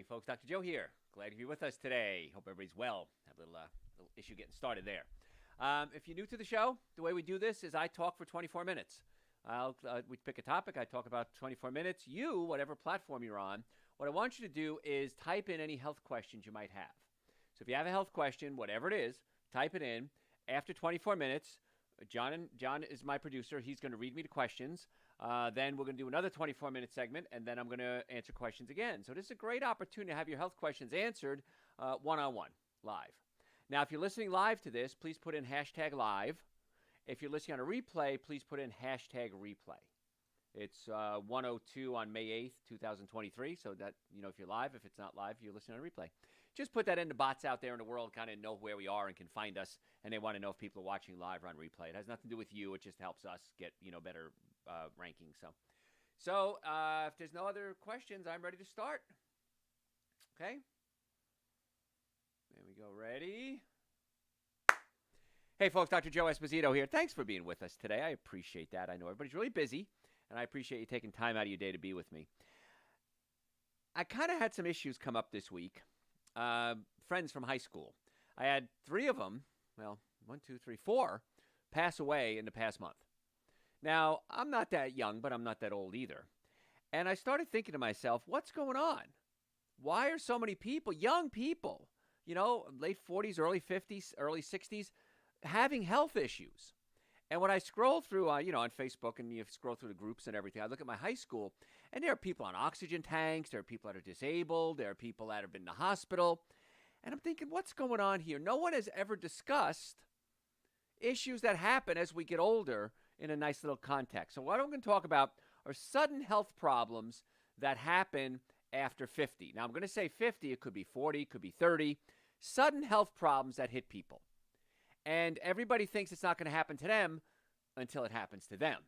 folks. Dr. Joe here. Glad to be with us today. Hope everybody's well. Have a little issue getting started there. If you're new to the show, the way we do this is I talk for 24 minutes. We pick a topic. I talk about 24 minutes. You, whatever platform you're on, what I want you to do is type in any health questions you might have. So if you have a health question, whatever it is, type it in. After 24 minutes, John is my producer. He's going to read me the questions. Then we're going to do another 24-minute segment, and then I'm going to answer questions again. So this is a great opportunity to have your health questions answered one-on-one, live. Now, if you're listening live to this, please put in hashtag live. If you're listening on a replay, please put in hashtag replay. It's 1:02 on May 8th, 2023. So that, if you're live, if it's not live, you're listening on a replay. Just put that in. The bots out there in the world kind of know where we are and can find us, and they want to know if people are watching live or on replay. It has nothing to do with you. It just helps us get, better rankings. So if there's no other questions, I'm ready to start. Okay. There we go. Ready? Hey, folks, Dr. Joe Esposito here. Thanks for being with us today. I appreciate that. I know everybody's really busy, and I appreciate you taking time out of your day to be with me. I kind of had some issues come up this week. Friends from high school. I had 3 of them, 4, pass away in the past month. Now, I'm not that young, but I'm not that old either. And I started thinking to myself, what's going on? Why are so many people, young people, late 40s, early 50s, early 60s, having health issues? And when I scroll through, on Facebook, and you scroll through the groups and everything, I look at my high school, and there are people on oxygen tanks, there are people that are disabled, there are people that have been in the hospital, and I'm thinking, what's going on here? No one has ever discussed issues that happen as we get older in a nice little context. So what I'm going to talk about are sudden health problems that happen after 50. Now, I'm going to say 50. It could be 40, it could be 30. Sudden health problems that hit people. And everybody thinks it's not going to happen to them until it happens to them.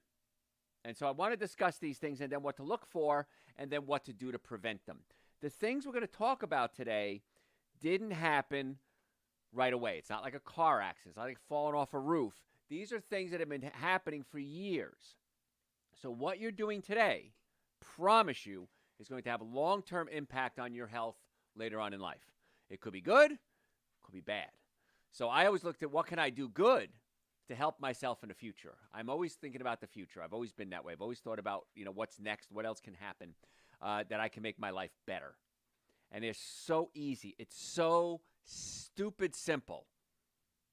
And so I want to discuss these things and then what to look for and then what to do to prevent them. The things we're going to talk about today didn't happen right away. It's not like a car accident. It's not like falling off a roof. These are things that have been happening for years. So what you're doing today, promise you, is going to have a long-term impact on your health later on in life. It could be good, it could be bad. So I always looked at what can I do good to help myself in the future. I'm always thinking about the future. I've always been that way. I've always thought about, what's next, what else can happen that I can make my life better. And it's so easy. It's so stupid simple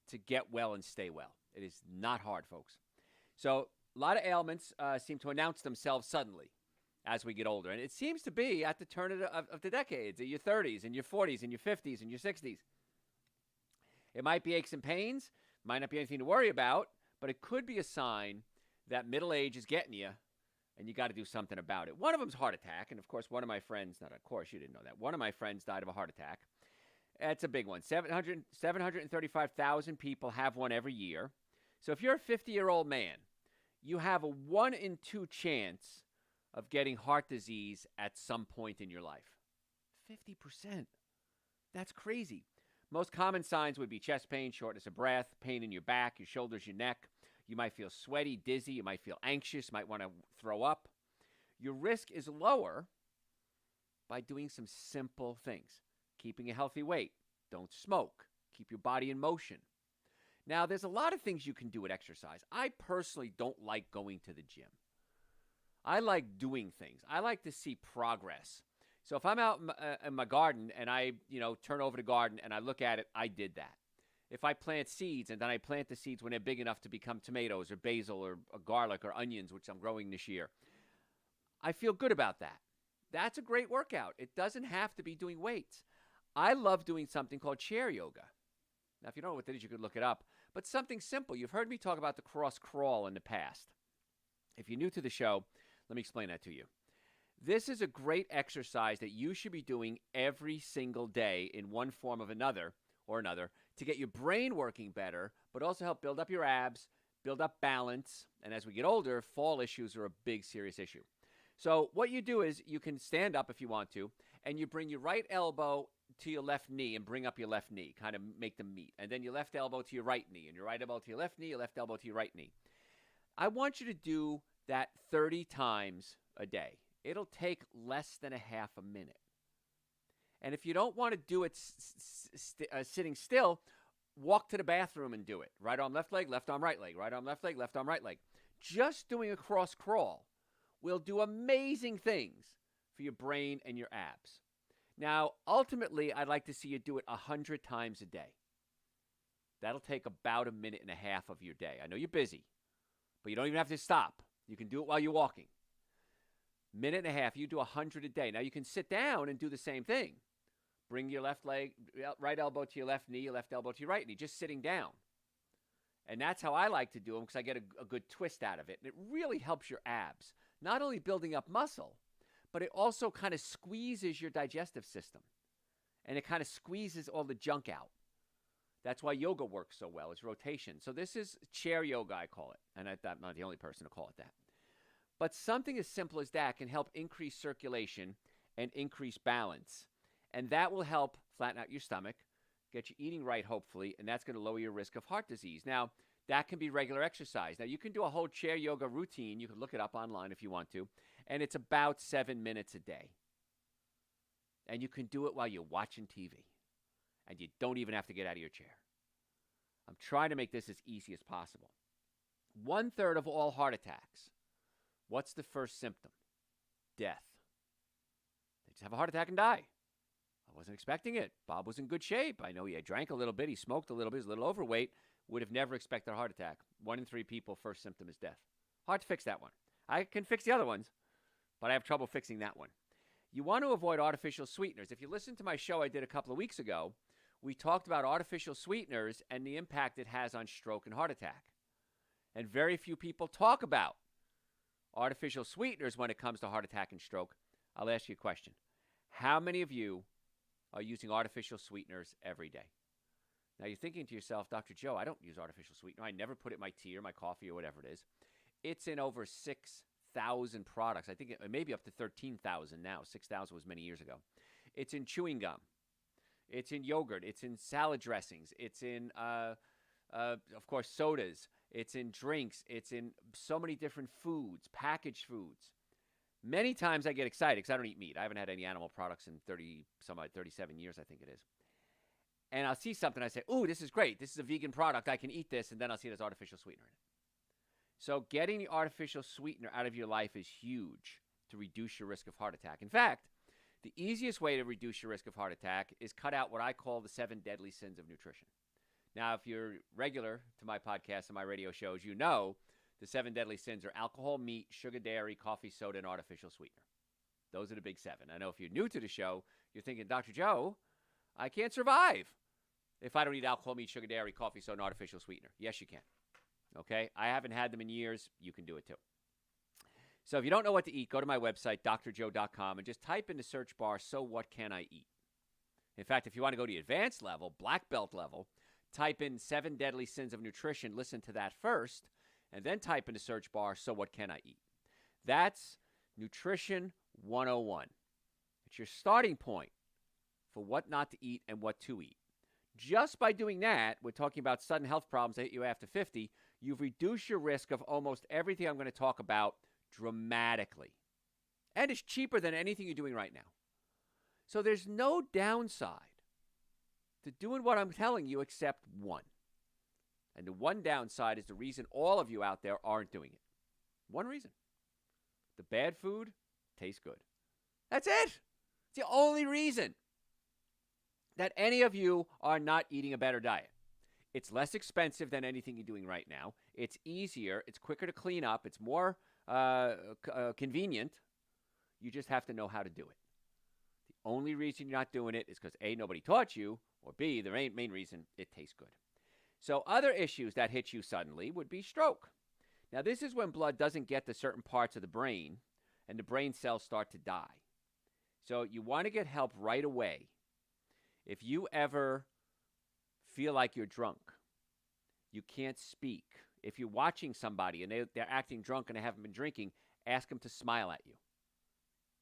to get well and stay well. It is not hard, folks. So a lot of ailments seem to announce themselves suddenly as we get older. And it seems to be at the turn of the decades, in your 30s, in your 40s, in your 50s, in your 60s. It might be aches and pains, might not be anything to worry about, but it could be a sign that middle age is getting you, and you got to do something about it. One of them's heart attack, and of course, one of my friends, not of course, you didn't know that. One of my friends died of a heart attack. That's a big one. 735,000 people have one every year. So if you're a 50-year-old man, you have a 1 in 2 chance of getting heart disease at some point in your life. 50%. That's crazy. Most common signs would be chest pain, shortness of breath, pain in your back, your shoulders, your neck. You might feel sweaty, dizzy. You might feel anxious, might want to throw up. Your risk is lower by doing some simple things. Keeping a healthy weight. Don't smoke. Keep your body in motion. Now, there's a lot of things you can do with exercise. I personally don't like going to the gym. I like doing things. I like to see progress. So if I'm out in my garden and I, turn over the garden and I look at it, I did that. If I plant seeds and then I plant the seeds when they're big enough to become tomatoes or basil or garlic or onions, which I'm growing this year, I feel good about that. That's a great workout. It doesn't have to be doing weights. I love doing something called chair yoga. Now, if you don't know what that is, you could look it up. But something simple. You've heard me talk about the cross crawl in the past. If you're new to the show, let me explain that to you. This is a great exercise that you should be doing every single day in one form of another to get your brain working better, but also help build up your abs, build up balance. And as we get older, fall issues are a big, serious issue. So what you do is you can stand up if you want to, and you bring your right elbow to your left knee and bring up your left knee, kind of make them meet. And then your left elbow to your right knee, and your right elbow to your left knee, your left elbow to your right knee. I want you to do that 30 times a day. It'll take less than a half a minute. And if you don't want to do it sitting still, walk to the bathroom and do it. Right arm, left leg, left arm, right leg. Right arm, left leg, left arm, right leg. Just doing a cross crawl will do amazing things for your brain and your abs. Now, ultimately, I'd like to see you do it 100 times a day. That'll take about 1.5 minutes of your day. I know you're busy, but you don't even have to stop. You can do it while you're walking. 1.5 minutes, you do 100 a day. Now, you can sit down and do the same thing. Bring your left leg, right elbow to your left knee, your left elbow to your right knee, just sitting down. And that's how I like to do them because I get a good twist out of it. And it really helps your abs. Not only building up muscle, but it also kind of squeezes your digestive system. And it kind of squeezes all the junk out. That's why yoga works so well. It's rotation. So this is chair yoga, I call it. And I'm not the only person to call it that. But something as simple as that can help increase circulation and increase balance. And that will help flatten out your stomach, get you eating right, hopefully, and that's going to lower your risk of heart disease. Now, that can be regular exercise. Now, you can do a whole chair yoga routine. You can look it up online if you want to. And it's about 7 minutes a day. And you can do it while you're watching TV. And you don't even have to get out of your chair. I'm trying to make this as easy as possible. 1/3 of all heart attacks. What's the first symptom? Death. They just have a heart attack and die. I wasn't expecting it. Bob was in good shape. I know he drank a little bit. He smoked a little bit. He's a little overweight. Would have never expected a heart attack. 1 in 3 people, first symptom is death. Hard to fix that one. I can fix the other ones, but I have trouble fixing that one. You want to avoid artificial sweeteners. If you listen to my show I did a couple of weeks ago, we talked about artificial sweeteners and the impact it has on stroke and heart attack. And very few people talk about artificial sweeteners when it comes to heart attack and stroke. I'll ask you a question. How many of you are using artificial sweeteners every day? Now you're thinking to yourself, Dr. Joe, I don't use artificial sweetener. I never put it in my tea or my coffee or whatever it is. It's in over 6,000 products. I think it may be up to 13,000 now. 6,000 was many years ago. It's in chewing gum. It's in yogurt. It's in salad dressings. It's in, of course, sodas. It's in drinks. It's in so many different foods, packaged foods. Many times I get excited because I don't eat meat. I haven't had any animal products in 37 years, I think it is. And I'll see something, I say, ooh, this is great. This is a vegan product. I can eat this. And then I'll see there's artificial sweetener in it. So getting the artificial sweetener out of your life is huge to reduce your risk of heart attack. In fact, the easiest way to reduce your risk of heart attack is cut out what I call the 7 deadly sins of nutrition. Now, if you're regular to my podcast and my radio shows, you know the 7 deadly sins are alcohol, meat, sugar, dairy, coffee, soda, and artificial sweetener. Those are the big 7. I know if you're new to the show, you're thinking, Dr. Joe, I can't survive if I don't eat alcohol, meat, sugar, dairy, coffee, soda, and artificial sweetener. Yes, you can. Okay? I haven't had them in years. You can do it too. So if you don't know what to eat, go to my website, drjoe.com, and just type in the search bar, so what can I eat? In fact, if you want to go to the advanced level, black belt level, type in 7 deadly sins of nutrition. Listen to that first, and then type in the search bar, so what can I eat? That's Nutrition 101. It's your starting point for what not to eat and what to eat. Just by doing that, we're talking about sudden health problems that hit you after 50, you've reduced your risk of almost everything I'm going to talk about dramatically. And it's cheaper than anything you're doing right now. So there's no downside to doing what I'm telling you except one. And the one downside is the reason all of you out there aren't doing it. One reason. The bad food tastes good. That's it. It's the only reason that any of you are not eating a better diet. It's less expensive than anything you're doing right now. It's easier. It's quicker to clean up. It's more convenient. You just have to know how to do it. The only reason you're not doing it is because A, nobody taught you, or B, the main reason, it tastes good. So other issues that hit you suddenly would be stroke. Now, this is when blood doesn't get to certain parts of the brain, and the brain cells start to die. So you want to get help right away. If you ever feel like you're drunk, you can't speak. If you're watching somebody and they're acting drunk and they haven't been drinking, ask them to smile at you.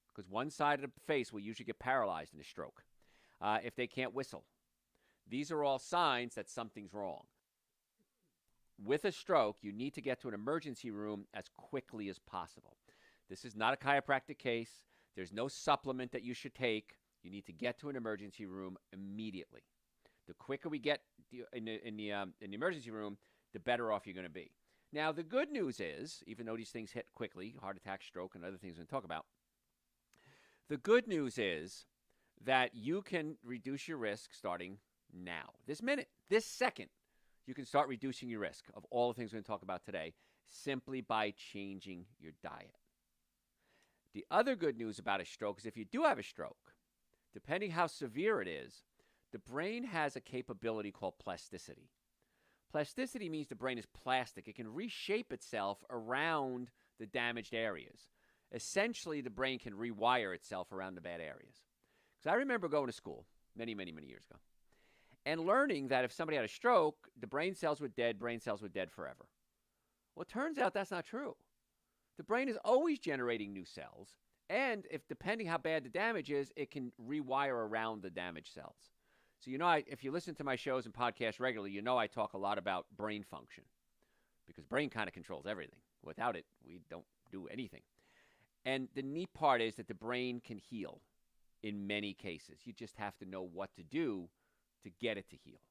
Because one side of the face will usually get paralyzed in a stroke. If they can't whistle. These are all signs that something's wrong. With a stroke, you need to get to an emergency room as quickly as possible. This is not a chiropractic case. There's no supplement that you should take You need to get to an emergency room immediately. The quicker we get in the emergency room, the better off you're going to be. Now, the good news is, even though these things hit quickly, heart attack, stroke, and other things we're going to talk about, the good news is that you can reduce your risk starting now. This minute, this second, you can start reducing your risk of all the things we're going to talk about today simply by changing your diet. The other good news about a stroke is if you do have a stroke, depending how severe it is, the brain has a capability called plasticity. Plasticity means the brain is plastic. It can reshape itself around the damaged areas. Essentially, the brain can rewire itself around the bad areas. Because I remember going to school many, many, many years ago and learning that if somebody had a stroke, the brain cells were dead forever. Well, it turns out that's not true. The brain is always generating new cells, and if depending how bad the damage is, it can rewire around the damaged cells. So, if you listen to my shows and podcasts regularly, I talk a lot about brain function because brain kind of controls everything. Without it, we don't do anything. And the neat part is that the brain can heal in many cases. You just have to know what to do to get it to heal.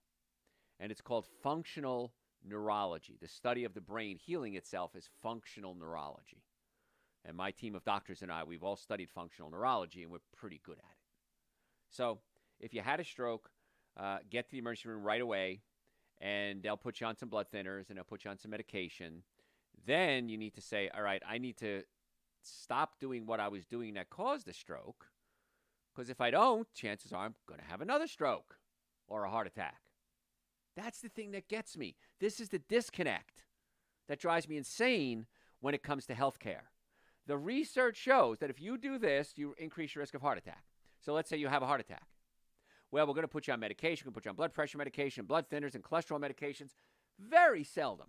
And it's called functional neurology. The study of the brain healing itself is functional neurology. And my team of doctors and I, we've all studied functional neurology, and we're pretty good at it. So if you had a stroke, get to the emergency room right away, and they'll put you on some blood thinners, and they'll put you on some medication. Then you need to say, all right, I need to stop doing what I was doing that caused the stroke, because if I don't, chances are I'm going to have another stroke or a heart attack. That's the thing that gets me. This is the disconnect that drives me insane when it comes to healthcare. The research shows that if you do this, you increase your risk of heart attack. So let's say you have a heart attack. Well, we're going to put you on medication. We're going to put you on blood pressure medication, blood thinners, and cholesterol medications. Very seldom.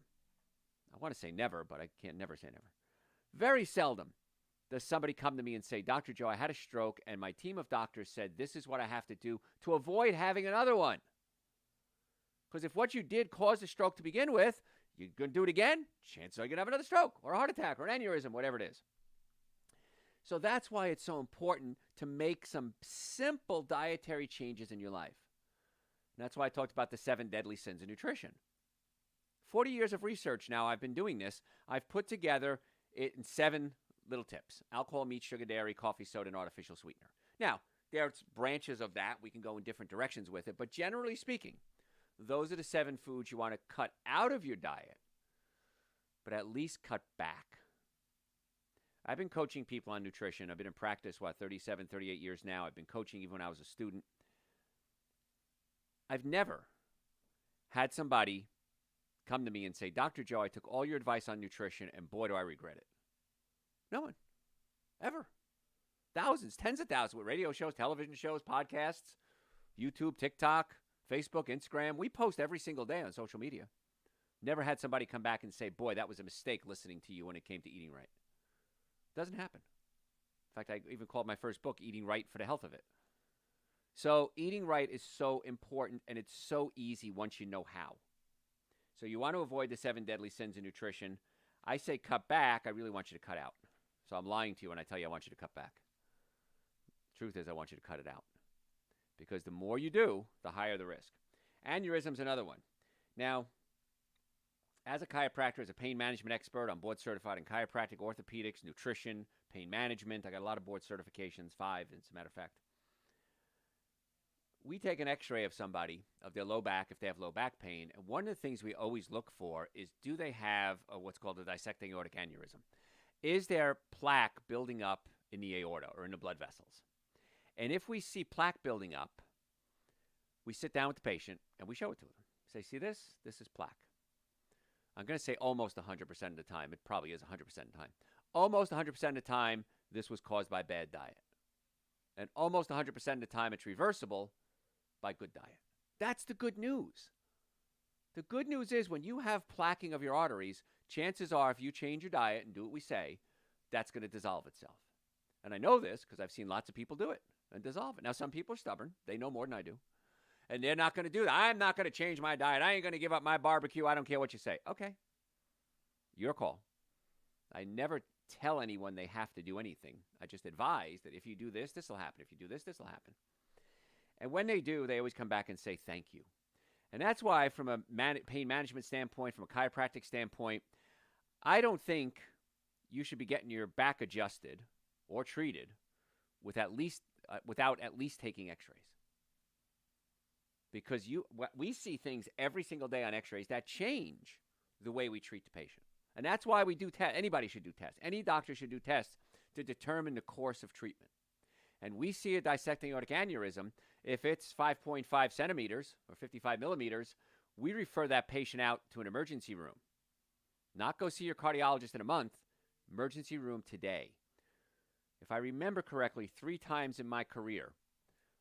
I want to say never, but I can't never say never. Very seldom does somebody come to me and say, Dr. Joe, I had a stroke, and my team of doctors said this is what I have to do to avoid having another one. Because if what you did caused a stroke to begin with, you're going to do it again, chances are you're going to have another stroke or a heart attack or an aneurysm, whatever it is. So that's why it's so important to make some simple dietary changes in your life. And that's why I talked about the 7 deadly sins of nutrition. 40 years of research now I've been doing this. I've put together it in 7 little tips: alcohol, meat, sugar, dairy, coffee, soda, and artificial sweetener. Now, there's branches of that. We can go in different directions with it. But generally speaking, those are the 7 foods you want to cut out of your diet, but at least cut back. I've been coaching people on nutrition. I've been in practice, 37, 38 years now. I've been coaching even when I was a student. I've never had somebody come to me and say, Dr. Joe, I took all your advice on nutrition, and boy, do I regret it. No one. Ever. Thousands, tens of thousands with radio shows, television shows, podcasts, YouTube, TikTok, Facebook, Instagram. We post every single day on social media. Never had somebody come back and say, boy, that was a mistake listening to you when it came to eating right. Doesn't happen. In fact, I even called my first book Eating Right for the Health of It. So eating right is so important, and it's so easy once you know how. So you want to avoid the 7 deadly sins of nutrition. I say cut back. I really want you to cut out. So I'm lying to you when I tell you I want you to cut back. Truth is, I want you to cut it out. Because the more you do, the higher the risk. Aneurysm's another one. Now, as a chiropractor, as a pain management expert, I'm board certified in chiropractic, orthopedics, nutrition, pain management. I got a lot of board certifications, 5, as a matter of fact. We take an x-ray of somebody, of their low back, if they have low back pain, and one of the things we always look for is, do they have what's called a dissecting aortic aneurysm? Is there plaque building up in the aorta or in the blood vessels? And if we see plaque building up, we sit down with the patient and we show it to them. Say, see this? This is plaque. I'm going to say almost 100% of the time. It probably is 100% of the time. Almost 100% of the time, this was caused by bad diet. And almost 100% of the time, it's reversible by good diet. That's the good news. The good news is when you have plaquing of your arteries, chances are if you change your diet and do what we say, that's going to dissolve itself. And I know this because I've seen lots of people do it and dissolve it. Now, some people are stubborn. They know more than I do. And they're not going to do that. I'm not going to change my diet. I ain't going to give up my barbecue. I don't care what you say. Okay. Your call. I never tell anyone they have to do anything. I just advise that if you do this, this will happen. If you do this, this will happen. And when they do, they always come back and say thank you. And that's why, from a pain management standpoint, from a chiropractic standpoint, I don't think you should be getting your back adjusted or treated without at least taking x-rays. Because we see things every single day on x-rays that change the way we treat the patient. And that's why we do tests. Anybody should do tests. Any doctor should do tests to determine the course of treatment. And we see a dissecting aortic aneurysm. If it's 5.5 centimeters or 55 millimeters, we refer that patient out to an emergency room. Not go see your cardiologist in a month, emergency room today. If I remember correctly, 3 times in my career,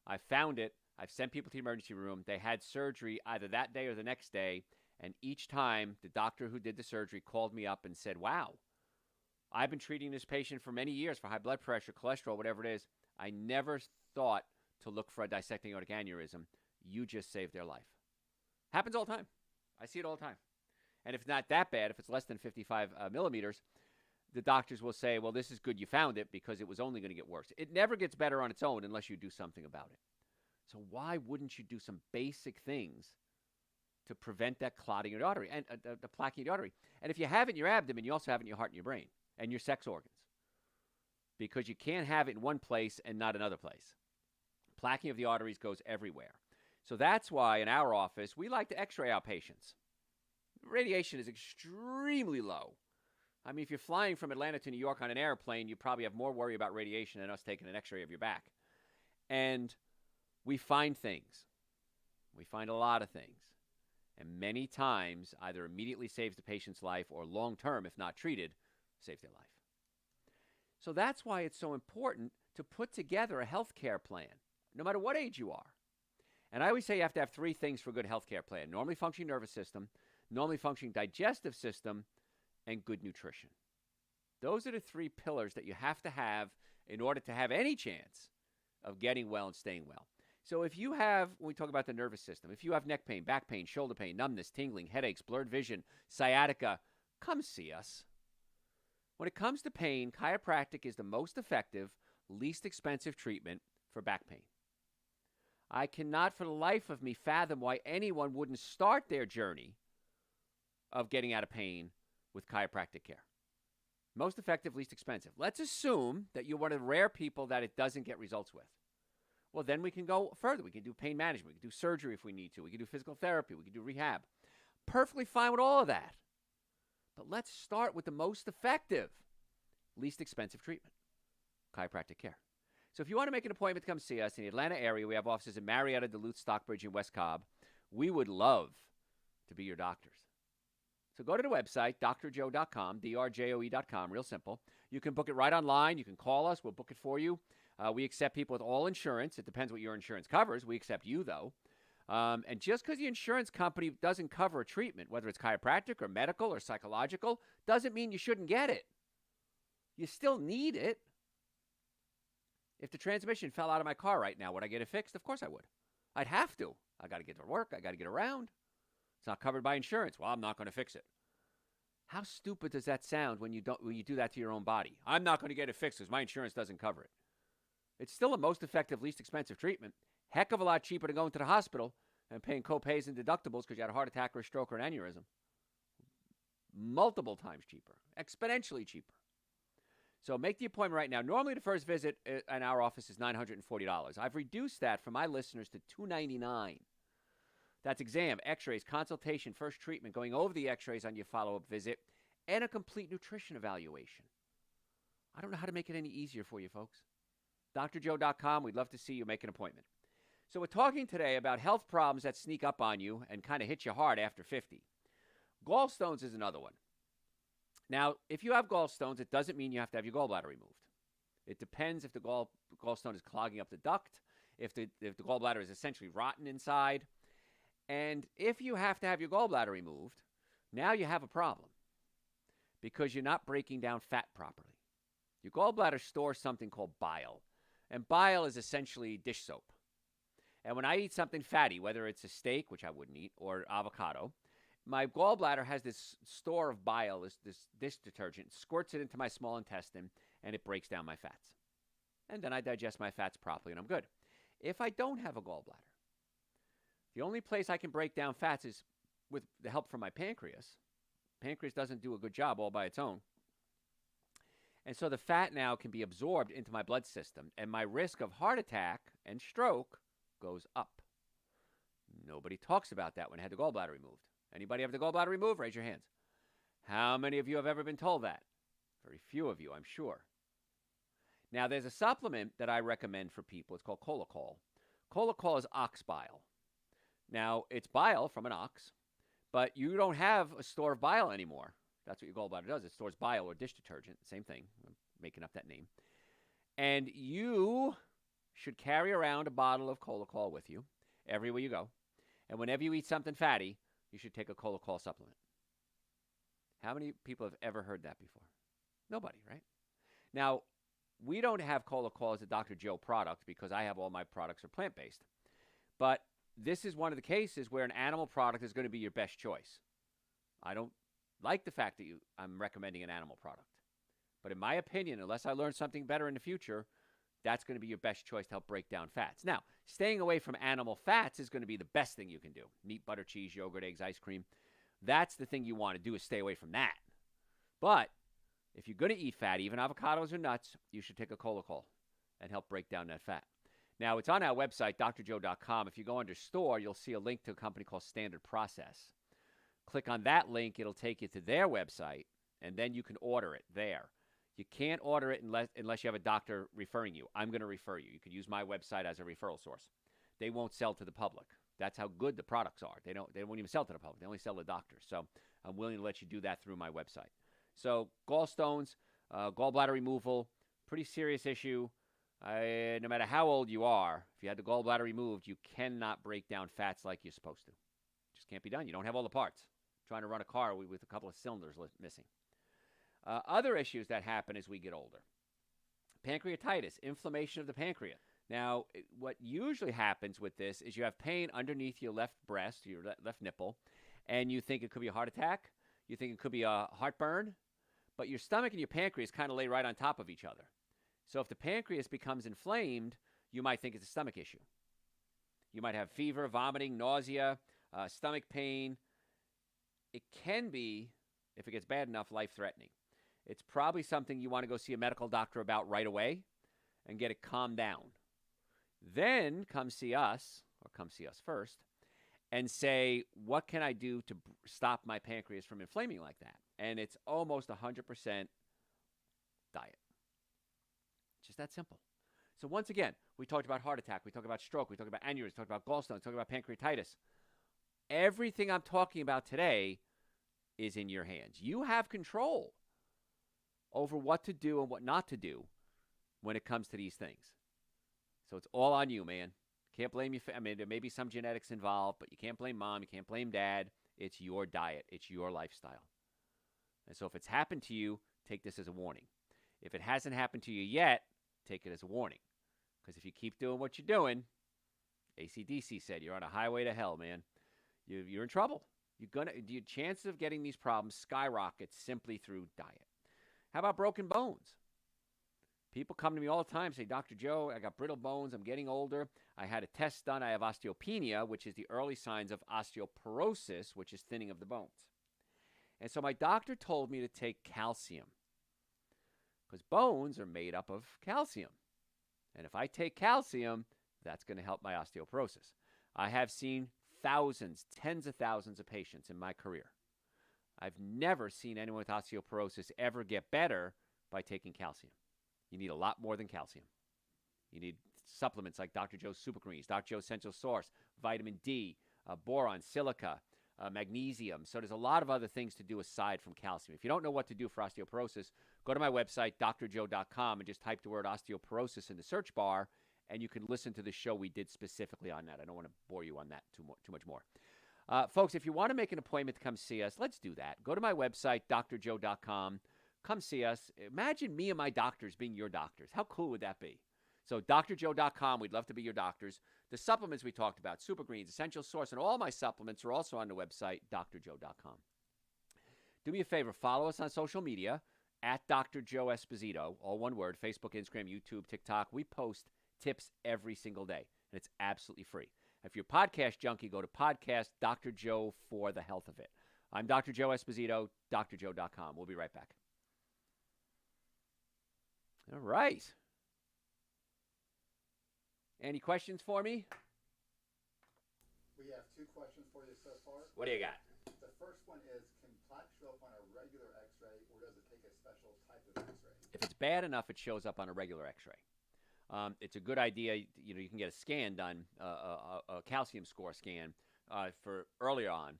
I found it. I've sent people to the emergency room. They had surgery either that day or the next day. And each time, the doctor who did the surgery called me up and said, wow, I've been treating this patient for many years for high blood pressure, cholesterol, whatever it is. I never thought to look for a dissecting aortic aneurysm. You just saved their life. Happens all the time. I see it all the time. And if it's not that bad, if it's less than 55 millimeters, the doctors will say, well, this is good you found it because it was only going to get worse. It never gets better on its own unless you do something about it. So why wouldn't you do some basic things to prevent that clotting of the artery and the plaquing of the artery? And if you have it in your abdomen, you also have it in your heart and your brain and your sex organs, because you can't have it in one place and not another place. Plaquing of the arteries goes everywhere. So that's why in our office, we like to x-ray our patients. Radiation is extremely low. I mean, if you're flying from Atlanta to New York on an airplane, you probably have more worry about radiation than us taking an x-ray of your back. And we find things. We find a lot of things. And many times, either immediately saves the patient's life or long-term, if not treated, saves their life. So that's why it's so important to put together a health care plan, no matter what age you are. And I always say you have to have 3 things for a good health care plan: normally functioning nervous system, normally functioning digestive system, and good nutrition. Those are the 3 pillars that you have to have in order to have any chance of getting well and staying well. So if you have, when we talk about the nervous system, if you have neck pain, back pain, shoulder pain, numbness, tingling, headaches, blurred vision, sciatica, come see us. When it comes to pain, chiropractic is the most effective, least expensive treatment for back pain. I cannot for the life of me fathom why anyone wouldn't start their journey of getting out of pain with chiropractic care. Most effective, least expensive. Let's assume that you're one of the rare people that it doesn't get results with. Well, then we can go further. We can do pain management. We can do surgery if we need to. We can do physical therapy. We can do rehab. Perfectly fine with all of that. But let's start with the most effective, least expensive treatment: chiropractic care. So if you want to make an appointment to come see us in the Atlanta area, we have offices in Marietta, Duluth, Stockbridge, and West Cobb. We would love to be your doctors. So go to the website, drjoe.com, drjoe.com, real simple. You can book it right online. You can call us. We'll book it for you. We accept people with all insurance. It depends what your insurance covers. We accept you, though. And just because the insurance company doesn't cover a treatment, whether it's chiropractic or medical or psychological, doesn't mean you shouldn't get it. You still need it. If the transmission fell out of my car right now, would I get it fixed? Of course I would. I'd have to. I got to get to work. I got to get around. It's not covered by insurance. Well, I'm not going to fix it. How stupid does that sound when you do that to your own body? I'm not going to get it fixed because my insurance doesn't cover it. It's still a most effective, least expensive treatment. Heck of a lot cheaper than going to the hospital and paying co-pays and deductibles because you had a heart attack or a stroke or an aneurysm. Multiple times cheaper. Exponentially cheaper. So make the appointment right now. Normally the first visit in our office is $940. I've reduced that for my listeners to $299. That's exam, x-rays, consultation, first treatment, going over the x-rays on your follow-up visit, and a complete nutrition evaluation. I don't know how to make it any easier for you folks. drjoe.com. We'd love to see you. Make an appointment. So we're talking today about health problems that sneak up on you and kind of hit you hard after 50. Gallstones is another one. Now, if you have gallstones, it doesn't mean you have to have your gallbladder removed. It depends if the gallstone is clogging up the duct, if the gallbladder is essentially rotten inside. And if you have to have your gallbladder removed, now you have a problem because you're not breaking down fat properly. Your gallbladder stores something called bile, and bile is essentially dish soap. And when I eat something fatty, whether it's a steak, which I wouldn't eat, or avocado, my gallbladder has this store of bile, this dish detergent, squirts it into my small intestine, and it breaks down my fats. And then I digest my fats properly, and I'm good. If I don't have a gallbladder, the only place I can break down fats is with the help from my pancreas. Pancreas doesn't do a good job all by its own. And so the fat now can be absorbed into my blood system, and my risk of heart attack and stroke goes up. Nobody talks about that when I had the gallbladder removed. Anybody have the gallbladder removed? Raise your hands. How many of you have ever been told that? Very few of you, I'm sure. Now, there's a supplement that I recommend for people. It's called Cholacol. Cholacol is ox bile. Now, it's bile from an ox, but you don't have a store of bile anymore. That's what your gallbladder does. It stores bile or dish detergent. Same thing. I'm making up that name. And you should carry around a bottle of Cholacol with you everywhere you go. And whenever you eat something fatty, you should take a Cholacol supplement. How many people have ever heard that before? Nobody, right? Now, we don't have Cholacol as a Dr. Joe product because I have all my products are plant-based. But this is one of the cases where an animal product is going to be your best choice. I don't like the fact that I'm recommending an animal product. But in my opinion, unless I learn something better in the future, that's going to be your best choice to help break down fats. Now, staying away from animal fats is going to be the best thing you can do. Meat, butter, cheese, yogurt, eggs, ice cream. That's the thing you want to do is stay away from that. But if you're going to eat fat, even avocados or nuts, you should take a Cholacol and help break down that fat. Now, it's on our website, drjoe.com. If you go under store, you'll see a link to a company called Standard Process. Click on that link. It'll take you to their website, and then you can order it there. You can't order it unless you have a doctor referring you. I'm going to refer you. You can use my website as a referral source. They won't sell to the public. That's how good the products are. They won't even sell to the public. They only sell to doctors. So I'm willing to let you do that through my website. So gallstones, gallbladder removal, pretty serious issue. No matter how old you are, if you had the gallbladder removed, you cannot break down fats like you're supposed to. It just can't be done. You don't have all the parts. Trying to run a car with a couple of cylinders missing. Other issues that happen as we get older. Pancreatitis, inflammation of the pancreas. Now, what usually happens with this is you have pain underneath your left breast, your left nipple, and you think it could be a heart attack. You think it could be a heartburn. But your stomach and your pancreas kind of lay right on top of each other. So if the pancreas becomes inflamed, you might think it's a stomach issue. You might have fever, vomiting, nausea, stomach pain. It can be, if it gets bad enough, life-threatening. It's probably something you want to go see a medical doctor about right away and get it calmed down. Then come see us first, and say, what can I do to stop my pancreas from inflaming like that? And it's almost 100% diet. Just that simple. So once again, we talked about heart attack, we talked about stroke, we talked about aneurysm, we talked about gallstones, we talked about pancreatitis. Everything I'm talking about today is in your hands. You have control over what to do and what not to do when it comes to these things. So it's all on you, man. Can't blame you. I mean, there may be some genetics involved, but you can't blame mom. You can't blame dad. It's your diet. It's your lifestyle. And so if it's happened to you, take this as a warning. If it hasn't happened to you yet, take it as a warning. Because if you keep doing what you're doing, AC/DC said, you're on a highway to hell, man. You're in trouble. Your chances of getting these problems skyrocket simply through diet. How about broken bones? People come to me all the time and say, Dr. Joe, I got brittle bones. I'm getting older. I had a test done. I have osteopenia, which is the early signs of osteoporosis, which is thinning of the bones. And so my doctor told me to take calcium because bones are made up of calcium. And if I take calcium, that's going to help my osteoporosis. I have seen thousands, tens of thousands of patients in my career. I've never seen anyone with osteoporosis ever get better by taking calcium. You need a lot more than calcium. You need supplements like Dr. Joe's Super Greens, Dr. Joe's Essential Source, vitamin D, boron, silica, magnesium. So there's a lot of other things to do aside from calcium. If you don't know what to do for osteoporosis, go to my website, drjoe.com, and just type the word osteoporosis in the search bar, and you can listen to the show we did specifically on that. I don't want to bore you on that too much more. Folks, if you want to make an appointment to come see us, let's do that. Go to my website, drjoe.com. Come see us. Imagine me and my doctors being your doctors. How cool would that be? So drjoe.com, we'd love to be your doctors. The supplements we talked about, Super Greens, Essential Source, and all my supplements are also on the website, drjoe.com. Do me a favor, follow us on social media at Dr. Joe Esposito, all one word, Facebook, Instagram, YouTube, TikTok. We post tips every single day, and it's absolutely free. If you're a podcast junkie, go to podcast Dr. Joe for the health of it. I'm Dr. Joe Esposito, drjoe.com. We'll be right back. All right. Any questions for me? We have 2 questions for you so far. What do you got? The first one is, can plaque show up on a regular x-ray, or does it take a special type of x-ray? If it's bad enough, it shows up on a regular x-ray. It's a good idea. You know, you can get a scan done, a calcium score scan for earlier on.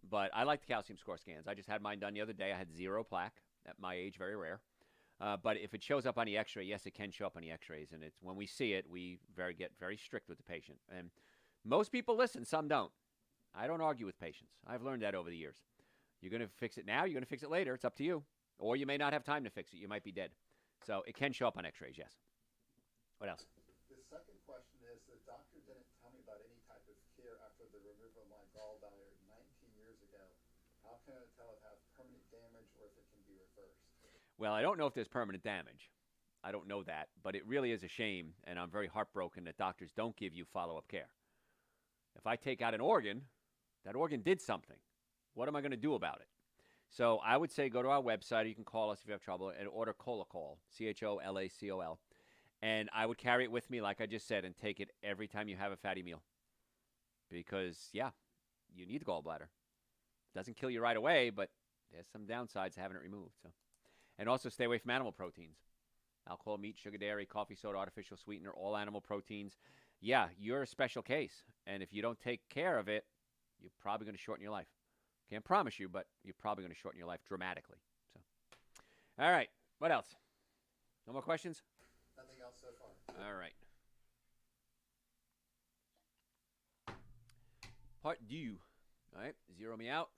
But I like the calcium score scans. I just had mine done the other day. I had 0 plaque at my age, very rare. But if it shows up on the x-ray, yes, it can show up on the x-rays. And it's when we see it, we get very strict with the patient. And most people listen, some don't. I don't argue with patients. I've learned that over the years. You're going to fix it now, you're going to fix it later. It's up to you. Or you may not have time to fix it. You might be dead. So it can show up on x-rays, yes. What else? The second question is, the doctor didn't tell me about any type of care after the removal of my gallbladder 19 years ago. How can I tell if it has permanent damage or if it can be reversed? Well, I don't know if there's permanent damage. I don't know that. But it really is a shame, and I'm very heartbroken that doctors don't give you follow-up care. If I take out an organ, that organ did something. What am I going to do about it? So I would say go to our website, or you can call us if you have trouble, and order Cholacol, CHOLACOL. And I would carry it with me, like I just said, and take it every time you have a fatty meal. Because, yeah, you need the gallbladder. It doesn't kill you right away, but there's some downsides to having it removed. So, and also stay away from animal proteins. Alcohol, meat, sugar, dairy, coffee, soda, artificial sweetener, all animal proteins. Yeah, you're a special case. And if you don't take care of it, you're probably going to shorten your life. Can't promise you, but you're probably going to shorten your life dramatically. So, all right. What else? No more questions? Nothing else so far. All right. Part due. All right. Zero me out.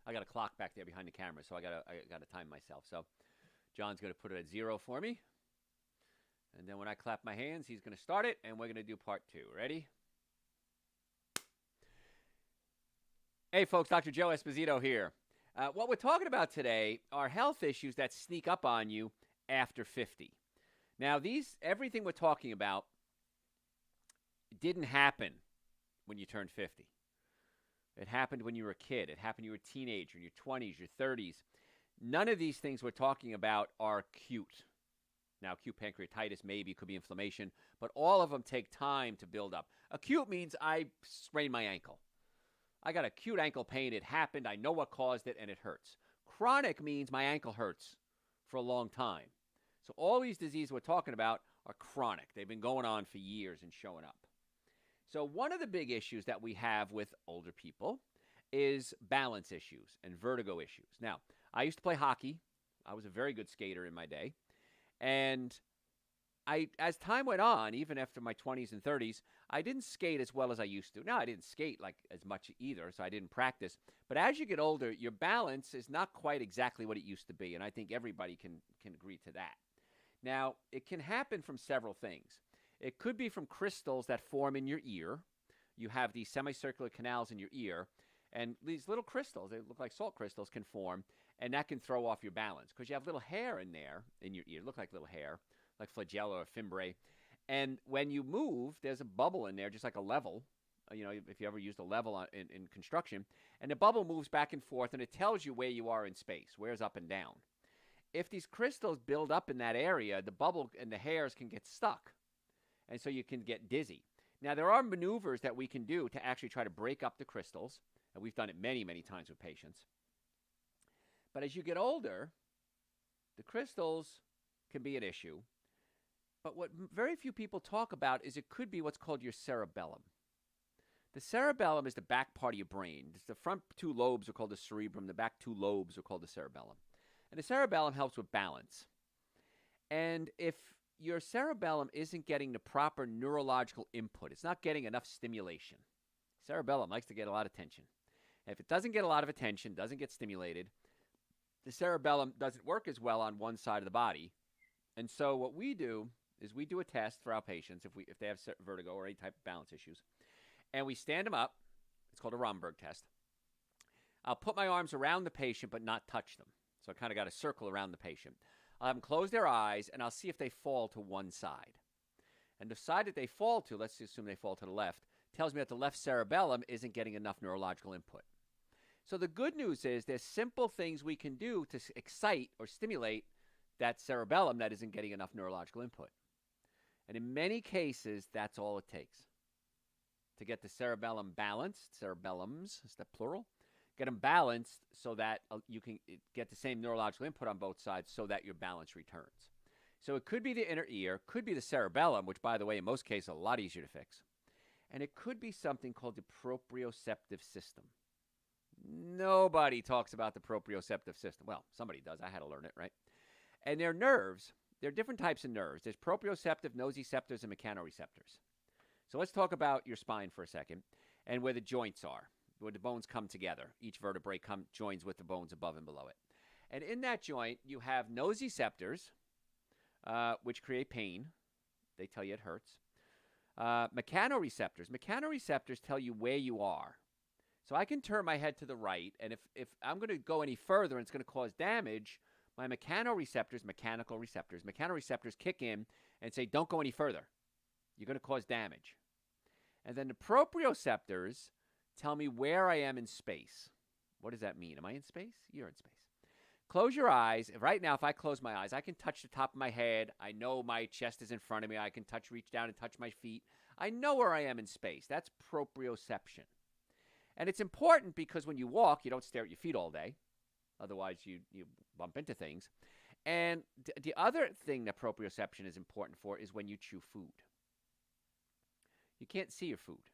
I got a clock back there behind the camera, so I gotta time myself. So John's going to put it at 0 for me. And then when I clap my hands, he's going to start it, and we're going to do part 2. Ready? Hey, folks, Dr. Joe Esposito here. What we're talking about today are health issues that sneak up on you after 50. Now, everything we're talking about didn't happen when you turned 50. It happened when you were a kid. It happened when you were a teenager, in your 20s, your 30s. None of these things we're talking about are acute. Now, acute pancreatitis maybe could be inflammation, but all of them take time to build up. Acute means I sprained my ankle. I got acute ankle pain. It happened. I know what caused it, and it hurts. Chronic means my ankle hurts for a long time. So all these diseases we're talking about are chronic. They've been going on for years and showing up. So one of the big issues that we have with older people is balance issues and vertigo issues. Now, I used to play hockey. I was a very good skater in my day. And as time went on, even after my 20s and 30s, I didn't skate as well as I used to. Now, I didn't skate like as much either, so I didn't practice. But as you get older, your balance is not quite exactly what it used to be, and I think everybody can agree to that. Now, it can happen from several things. It could be from crystals that form in your ear. You have these semicircular canals in your ear, and these little crystals, they look like salt crystals, can form, and that can throw off your balance because you have little hair in there in your ear. Look like little hair, like flagella or fimbriae. And when you move, there's a bubble in there, just like a level. You know, if you ever used a level in construction, and the bubble moves back and forth, and it tells you where you are in space, where's up and down. If these crystals build up in that area, the bubble and the hairs can get stuck, and so you can get dizzy. Now, there are maneuvers that we can do to actually try to break up the crystals, and we've done it many, many times with patients. But as you get older, the crystals can be an issue. But what very few people talk about is it could be what's called your cerebellum. The cerebellum is the back part of your brain. The front 2 lobes are called the cerebrum. The back 2 lobes are called the cerebellum. And the cerebellum helps with balance. And if your cerebellum isn't getting the proper neurological input, it's not getting enough stimulation. Cerebellum likes to get a lot of attention. And if it doesn't get a lot of attention, doesn't get stimulated, the cerebellum doesn't work as well on one side of the body. And so what we do is we do a test for our patients if they have vertigo or any type of balance issues, and we stand them up. It's called a Romberg test. I'll put my arms around the patient but not touch them. So I kind of got a circle around the patient. I'll have them close their eyes, and I'll see if they fall to one side. And the side that they fall to, let's assume they fall to the left, tells me that the left cerebellum isn't getting enough neurological input. So the good news is there's simple things we can do to excite or stimulate that cerebellum that isn't getting enough neurological input. And in many cases, that's all it takes to get the cerebellum balanced. Cerebellums, is that plural? Get them balanced so that you can get the same neurological input on both sides so that your balance returns. So it could be the inner ear, could be the cerebellum, which, by the way, in most cases, a lot easier to fix. And it could be something called the proprioceptive system. Nobody talks about the proprioceptive system. Well, somebody does. I had to learn it, right? And they're nerves. There are different types of nerves. There's proprioceptive, nociceptors, and mechanoreceptors. So let's talk about your spine for a second and where the joints are, where the bones come together. Each vertebrae joins with the bones above and below it. And in that joint, you have nociceptors, which create pain. They tell you it hurts. Mechanoreceptors. Mechanoreceptors tell you where you are. So I can turn my head to the right, and if I'm going to go any further and it's going to cause damage, my mechanoreceptors kick in and say, don't go any further. You're going to cause damage. And then the proprioceptors tell me where I am in space. What does that mean? Am I in space? You're in space. Close your eyes. Right now, if I close my eyes, I can touch the top of my head. I know my chest is in front of me. I can reach down and touch my feet. I know where I am in space. That's proprioception. And it's important because when you walk, you don't stare at your feet all day. Otherwise, you bump into things. And the other thing that proprioception is important for is when you chew food. You can't see your food.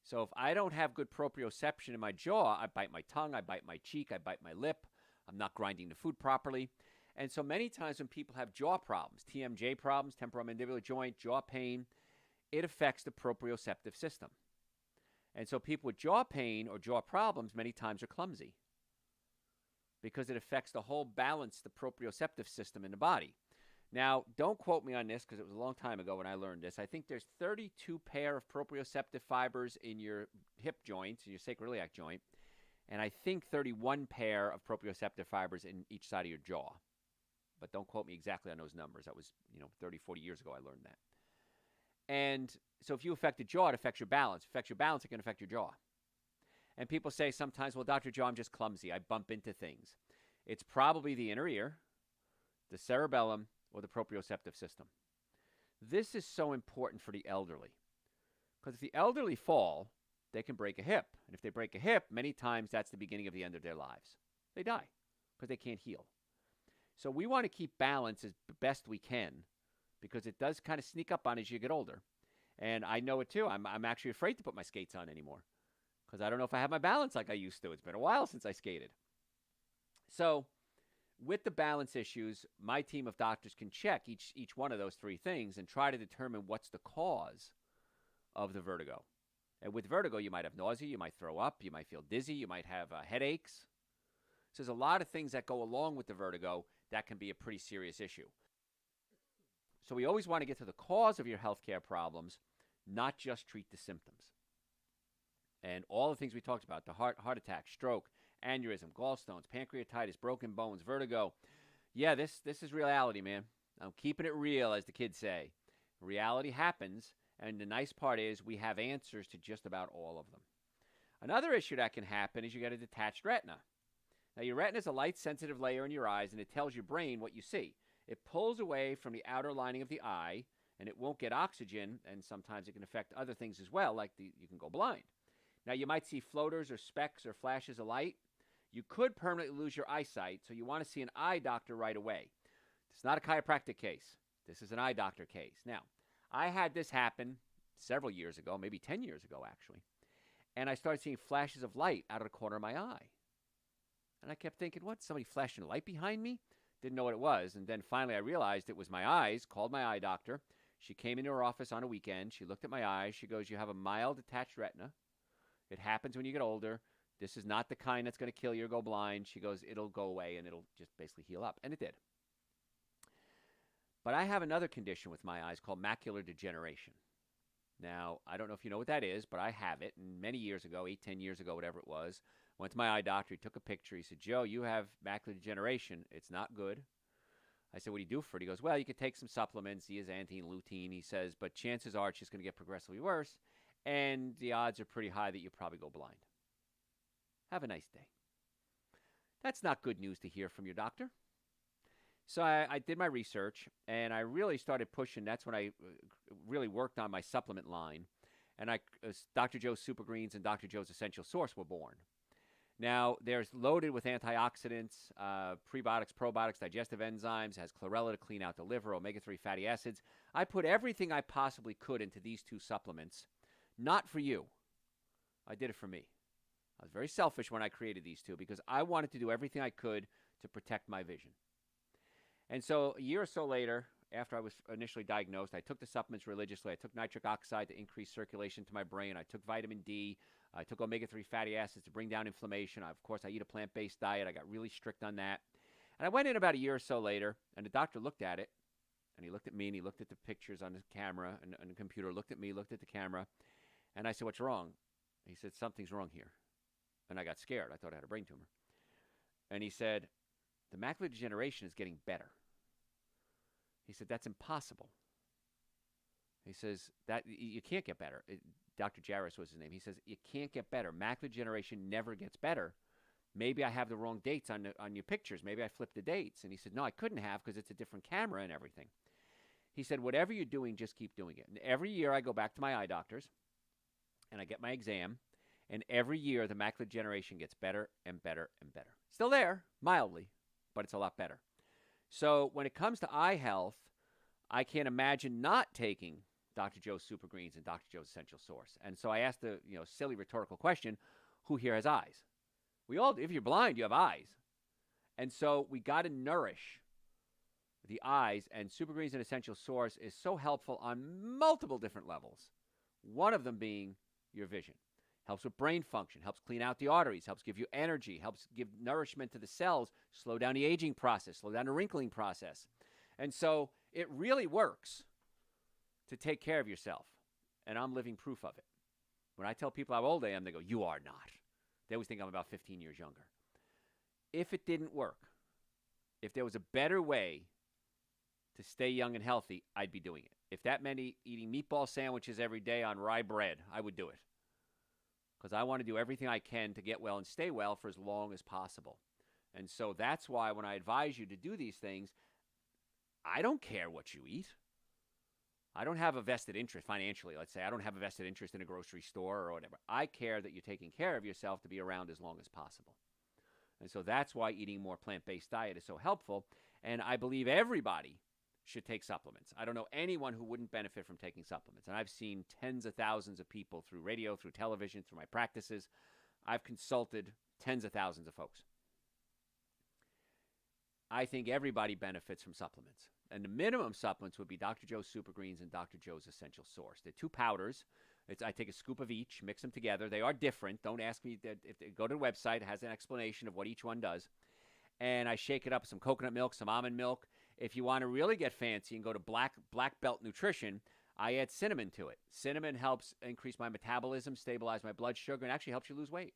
So if I don't have good proprioception in my jaw, I bite my tongue, I bite my cheek, I bite my lip. I'm not grinding the food properly. And so many times when people have jaw problems, TMJ problems, temporomandibular joint, jaw pain, it affects the proprioceptive system. And so people with jaw pain or jaw problems many times are clumsy because it affects the whole balance, the proprioceptive system in the body. Now, don't quote me on this because it was a long time ago when I learned this. I think there's 32 pair of proprioceptive fibers in your hip joints, in your sacroiliac joint, and I think 31 pair of proprioceptive fibers in each side of your jaw. But don't quote me exactly on those numbers. That was, 30, 40 years ago I learned that. And so if you affect the jaw, it affects your balance. If it affects your balance, it can affect your jaw. And people say sometimes, well, Dr. Joe, I'm just clumsy. I bump into things. It's probably the inner ear, the cerebellum, or the proprioceptive system. This is so important for the elderly. Because if the elderly fall, they can break a hip. And if they break a hip, many times that's the beginning of the end of their lives. They die because they can't heal. So we want to keep balance as best we can because it does kind of sneak up on as you get older. And I know it too. I'm actually afraid to put my skates on anymore because I don't know if I have my balance like I used to. It's been a while since I skated. So with the balance issues, my team of doctors can check each one of those three things and try to determine what's the cause of the vertigo. And with vertigo, you might have nausea, you might throw up, you might feel dizzy, you might have headaches. So there's a lot of things that go along with the vertigo that can be a pretty serious issue. So we always want to get to the cause of your healthcare problems, not just treat the symptoms. And all the things we talked about, the heart attack, stroke, aneurysm, gallstones, pancreatitis, broken bones, vertigo. Yeah, this is reality, man. I'm keeping it real, as the kids say. Reality happens, and the nice part is we have answers to just about all of them. Another issue that can happen is you get a detached retina. Now, your retina is a light-sensitive layer in your eyes, and it tells your brain what you see. It pulls away from the outer lining of the eye, and it won't get oxygen, and sometimes it can affect other things as well, like you can go blind. Now, you might see floaters or specks or flashes of light. You could permanently lose your eyesight, so you want to see an eye doctor right away. It's not a chiropractic case. This is an eye doctor case. Now, I had this happen several years ago, maybe 10 years ago, actually, and I started seeing flashes of light out of the corner of my eye. And I kept thinking, what, somebody flashing a light behind me? Didn't know what it was, and then finally I realized it was my eyes, called my eye doctor. She came into her office on a weekend. She looked at my eyes. She goes, you have a mild detached retina. It happens when you get older. This is not the kind that's going to kill you or go blind. She goes, it'll go away and it'll just basically heal up. And it did. But I have another condition with my eyes called macular degeneration. Now, I don't know if you know what that is, but I have it. And many years ago, 8, 10 years ago, whatever it was, went to my eye doctor. He took a picture. He said, Joe, you have macular degeneration. It's not good. I said, what do you do for it? He goes, well, you could take some supplements, zeaxanthin, lutein. He says, but chances are it's just going to get progressively worse. And the odds are pretty high that you'll probably go blind. Have a nice day. That's not good news to hear from your doctor. So I did my research, and I really started pushing. That's when I really worked on my supplement line. And Dr. Joe's Super Greens and Dr. Joe's Essential Source were born. Now, there's loaded with antioxidants, prebiotics, probiotics, digestive enzymes, has chlorella to clean out the liver, omega-3 fatty acids. I put everything I possibly could into these two supplements, not for you. I did it for me. I was very selfish when I created these two because I wanted to do everything I could to protect my vision. And so a year or so later, after I was initially diagnosed, I took the supplements religiously. I took nitric oxide to increase circulation to my brain. I took vitamin D. I took omega-3 fatty acids to bring down inflammation. Of course, I eat a plant-based diet. I got really strict on that. And I went in about a year or so later, and the doctor looked at it, and he looked at me, and he looked at the pictures on the camera and on the computer, looked at me, looked at the camera, and I said, what's wrong? He said, something's wrong here. And I got scared. I thought I had a brain tumor. And he said, the macular degeneration is getting better. He said, that's impossible. He says, that you can't get better. Dr. Jarris was his name. He says, you can't get better. Macular degeneration never gets better. Maybe I have the wrong dates on your pictures. Maybe I flipped the dates. And he said, no, I couldn't have because it's a different camera and everything. He said, whatever you're doing, just keep doing it. And every year I go back to my eye doctors and I get my exam. And every year the macular degeneration gets better and better and better. Still there, mildly, but it's a lot better. So when it comes to eye health, I can't imagine not taking Dr. Joe's Super Greens and Dr. Joe's Essential Source. And so I asked the silly rhetorical question, who here has eyes? We all do. If you're blind, you have eyes. And so we got to nourish the eyes, and Super Greens and Essential Source is so helpful on multiple different levels, one of them being your vision. Helps with brain function, helps clean out the arteries, helps give you energy, helps give nourishment to the cells, slow down the aging process, slow down the wrinkling process. And so it really works to take care of yourself. And I'm living proof of it. When I tell people how old I am, they go, you are not. They always think I'm about 15 years younger. If it didn't work, if there was a better way to stay young and healthy, I'd be doing it. If that meant eating meatball sandwiches every day on rye bread, I would do it. Because I want to do everything I can to get well and stay well for as long as possible. And so that's why when I advise you to do these things, I don't care what you eat. I don't have a vested interest financially. Let's say I don't have a vested interest in a grocery store or whatever. I care that you're taking care of yourself to be around as long as possible. And so that's why eating more plant-based diet is so helpful. And I believe everybody should take supplements. I don't know anyone who wouldn't benefit from taking supplements. And I've seen tens of thousands of people through radio, through television, through my practices. I've consulted tens of thousands of folks. I think everybody benefits from supplements. And the minimum supplements would be Dr. Joe's Super Greens and Dr. Joe's Essential Source. They're two powders. I take a scoop of each, mix them together. They are different. Don't ask me. If they go to the website, it has an explanation of what each one does. And I shake it up with some coconut milk, some almond milk. If you want to really get fancy and go to Black Belt Nutrition, I add cinnamon to it. Cinnamon helps increase my metabolism, stabilize my blood sugar, and actually helps you lose weight.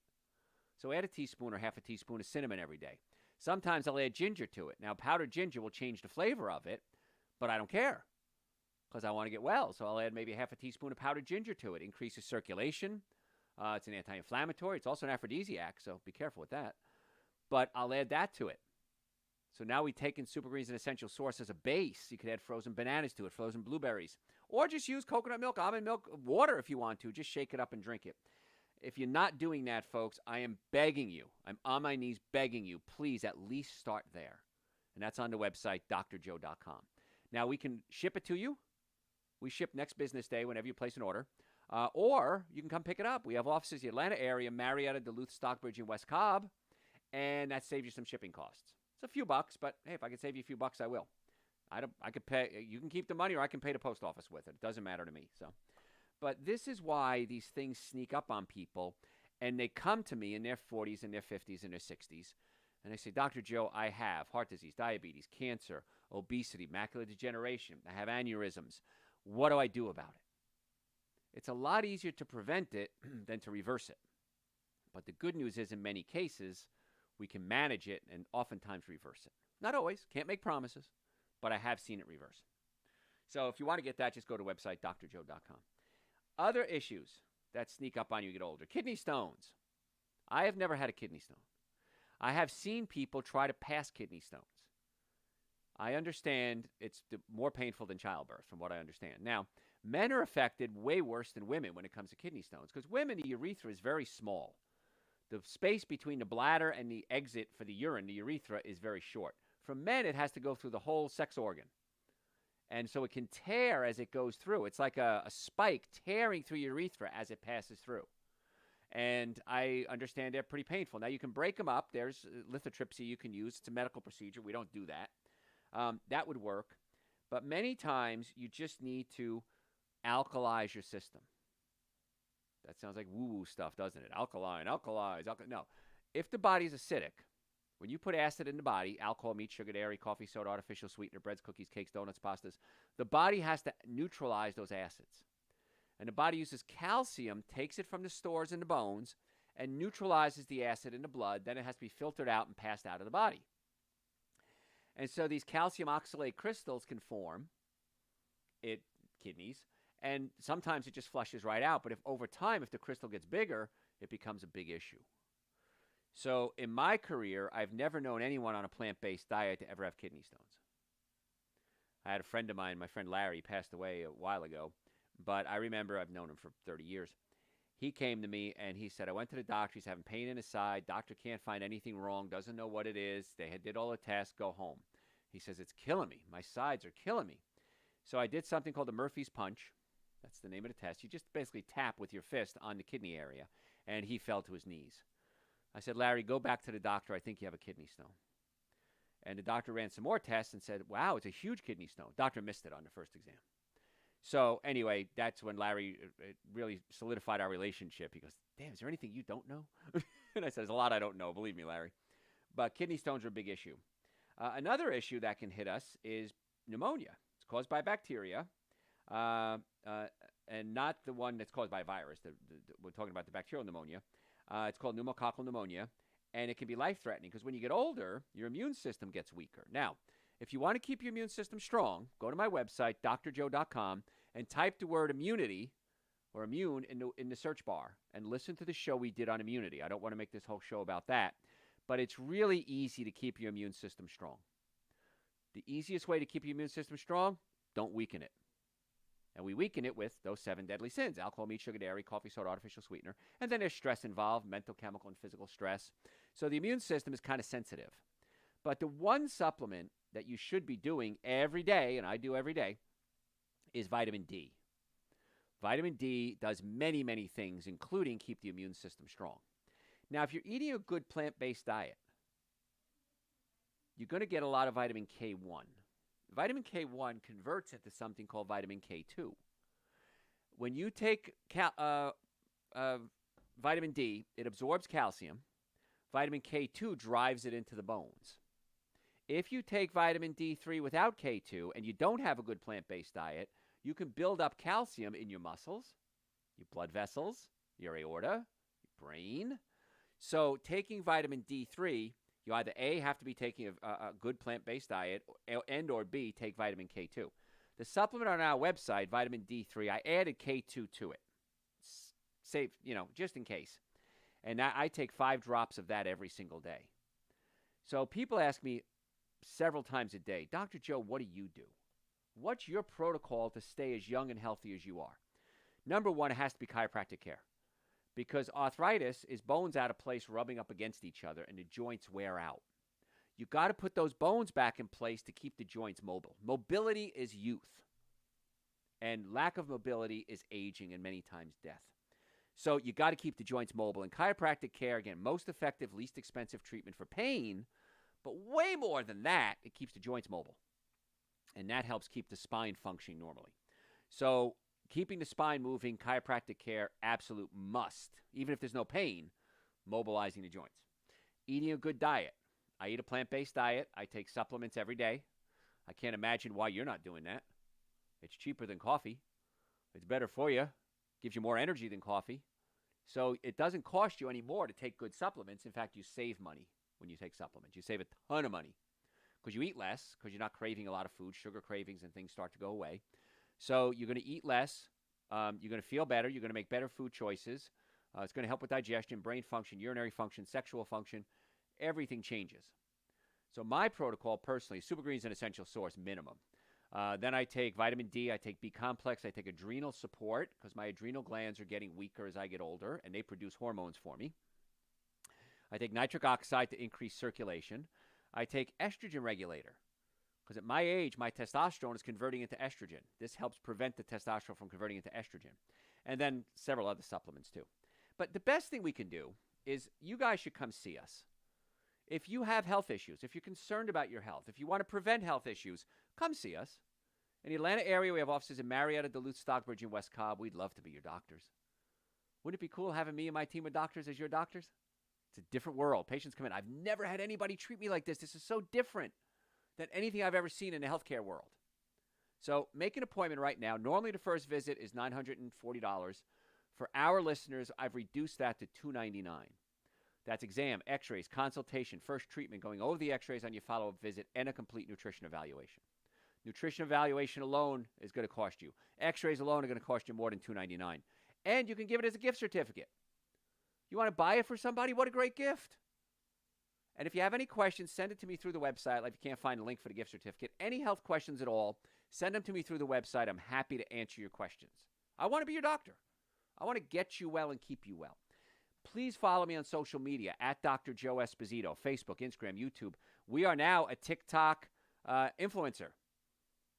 So add a teaspoon or half a teaspoon of cinnamon every day. Sometimes I'll add ginger to it. Now, powdered ginger will change the flavor of it, but I don't care because I want to get well. So I'll add maybe half a teaspoon of powdered ginger to it. Increases circulation. It's an anti-inflammatory. It's also an aphrodisiac, so be careful with that. But I'll add that to it. So now we've taken Super Greens and Essential Source as a base. You could add frozen bananas to it, frozen blueberries. Or just use coconut milk, almond milk, water if you want to. Just shake it up and drink it. If you're not doing that, folks, I am begging you. I'm on my knees begging you. Please at least start there. And that's on the website, drjoe.com. Now, we can ship it to you. We ship next business day whenever you place an order. Or you can come pick it up. We have offices in the Atlanta area, Marietta, Duluth, Stockbridge, and West Cobb. And that saves you some shipping costs. It's a few bucks, but hey, if I can save you a few bucks, I will. I could pay. You can keep the money, or I can pay the post office with it. It doesn't matter to me. But this is why these things sneak up on people, and they come to me in their 40s and their 50s and their 60s And they say, Dr. Joe, I have heart disease, diabetes, cancer, obesity, macular degeneration. I have aneurysms. What do I do about it? It's a lot easier to prevent it than to reverse it. But the good news is, in many cases, we can manage it and oftentimes reverse it. Not always, can't make promises, but I have seen it reverse. So if you want to get that, just go to website drjoe.com. Other issues that sneak up on you get older. Kidney stones. I have never had a kidney stone. I have seen people try to pass kidney stones. I understand it's more painful than childbirth, from what I understand. Now, men are affected way worse than women when it comes to kidney stones, because women, the urethra is very small. The space between the bladder and the exit for the urine, the urethra, is very short. For men, it has to go through the whole sex organ. And so it can tear as it goes through. It's like a spike tearing through your urethra as it passes through. And I understand they're pretty painful. Now, you can break them up. There's lithotripsy you can use. It's a medical procedure. We don't do that. That would work. But many times, you just need to alkalize your system. That sounds like woo-woo stuff, doesn't it? Alkaline, alkalize. No. If the body's acidic, when you put acid in the body, alcohol, meat, sugar, dairy, coffee, soda, artificial sweetener, breads, cookies, cakes, donuts, pastas, the body has to neutralize those acids. And the body uses calcium, takes it from the stores in the bones, and neutralizes the acid in the blood. Then it has to be filtered out and passed out of the body. And so these calcium oxalate crystals can form in kidneys, and sometimes it just flushes right out. But if over time, if the crystal gets bigger, it becomes a big issue. So in my career, I've never known anyone on a plant-based diet to ever have kidney stones. I had a friend of mine, my friend Larry, passed away a while ago, but I remember, I've known him for 30 years. He came to me and he said, I went to the doctor, he's having pain in his side, doctor can't find anything wrong, doesn't know what it is, they did all the tests, go home. He says, it's killing me, my sides are killing me. So I did something called the Murphy's Punch. That's the name of the test. You just basically tap with your fist on the kidney area, and he fell to his knees. I said, Larry, go back to the doctor. I think you have a kidney stone. And the doctor ran some more tests and said, wow, it's a huge kidney stone. Doctor missed it on the first exam. So anyway, that's when Larry really solidified our relationship. He goes, damn, is there anything you don't know? And I said, there's a lot I don't know, believe me, Larry. But kidney stones are a big issue. Another issue that can hit us is pneumonia. It's caused by bacteria. And not the one that's caused by a virus. We're talking about the bacterial pneumonia. It's called pneumococcal pneumonia, and it can be life-threatening because when you get older, your immune system gets weaker. Now, if you want to keep your immune system strong, go to my website, drjoe.com, and type the word immunity or immune in the search bar and listen to the show we did on immunity. I don't want to make this whole show about that, but it's really easy to keep your immune system strong. The easiest way to keep your immune system strong, don't weaken it. And we weaken it with those 7 deadly sins: alcohol, meat, sugar, dairy, coffee, soda, artificial sweetener. And then there's stress involved, mental, chemical, and physical stress. So the immune system is kind of sensitive. But the one supplement that you should be doing every day, and I do every day, is vitamin D. Vitamin D does many, many things, including keep the immune system strong. Now, if you're eating a good plant-based diet, you're going to get a lot of vitamin K1. Vitamin K1 converts it to something called vitamin K2. When you take vitamin D, it absorbs calcium. Vitamin K2 drives it into the bones. If you take vitamin D3 without K2 and you don't have a good plant-based diet, you can build up calcium in your muscles, your blood vessels, your aorta, your brain. So taking vitamin D3, you either A, have to be taking a good plant-based diet, and or B, take vitamin K2. The supplement on our website, vitamin D3, I added K2 to it. Save, just in case. And I take 5 drops of that every single day. So people ask me several times a day, Dr. Joe, what do you do? What's your protocol to stay as young and healthy as you are? Number one, it has to be chiropractic care. Because arthritis is bones out of place rubbing up against each other and the joints wear out. You got to put those bones back in place to keep the joints mobile. Mobility is youth. And lack of mobility is aging and many times death. So you got to keep the joints mobile. And chiropractic care, again, most effective, least expensive treatment for pain. But way more than that, it keeps the joints mobile. And that helps keep the spine functioning normally. So keeping the spine moving, chiropractic care, absolute must. Even if there's no pain, mobilizing the joints. Eating a good diet. I eat a plant-based diet. I take supplements every day. I can't imagine why you're not doing that. It's cheaper than coffee. It's better for you. Gives you more energy than coffee. So it doesn't cost you any more to take good supplements. In fact, you save money when you take supplements. You save a ton of money because you eat less, because you're not craving a lot of food. Sugar cravings and things start to go away. So you're going to eat less. You're going to feel better. You're going to make better food choices. It's going to help with digestion, brain function, urinary function, sexual function. Everything changes. So my protocol personally, Super Green is an essential source, minimum. Then I take vitamin D, I take B complex, I take adrenal support because my adrenal glands are getting weaker as I get older, and they produce hormones for me. I take nitric oxide to increase circulation. I take estrogen regulator because at my age, my testosterone is converting into estrogen. This helps prevent the testosterone from converting into estrogen. And then several other supplements too. But the best thing we can do is you guys should come see us. If you have health issues, if you're concerned about your health, if you want to prevent health issues, come see us. In the Atlanta area, we have offices in Marietta, Duluth, Stockbridge, and West Cobb. We'd love to be your doctors. Wouldn't it be cool having me and my team of doctors as your doctors? It's a different world. Patients come in. I've never had anybody treat me like this. This is so different than anything I've ever seen in the healthcare world. So make an appointment right now. Normally the first visit is $940. For our listeners, I've reduced that to $299. That's exam, x-rays, consultation, first treatment, going over the x-rays on your follow-up visit, and a complete nutrition evaluation. Nutrition evaluation alone is going to cost you. X-rays alone are going to cost you more than $299. And you can give it as a gift certificate. You want to buy it for somebody? What a great gift. And if you have any questions, send it to me through the website. Like if you can't find a link for the gift certificate, any health questions at all, send them to me through the website. I'm happy to answer your questions. I want to be your doctor. I want to get you well and keep you well. Please follow me on social media at Dr. Joe Esposito, Facebook, Instagram, YouTube. We are now a TikTok influencer.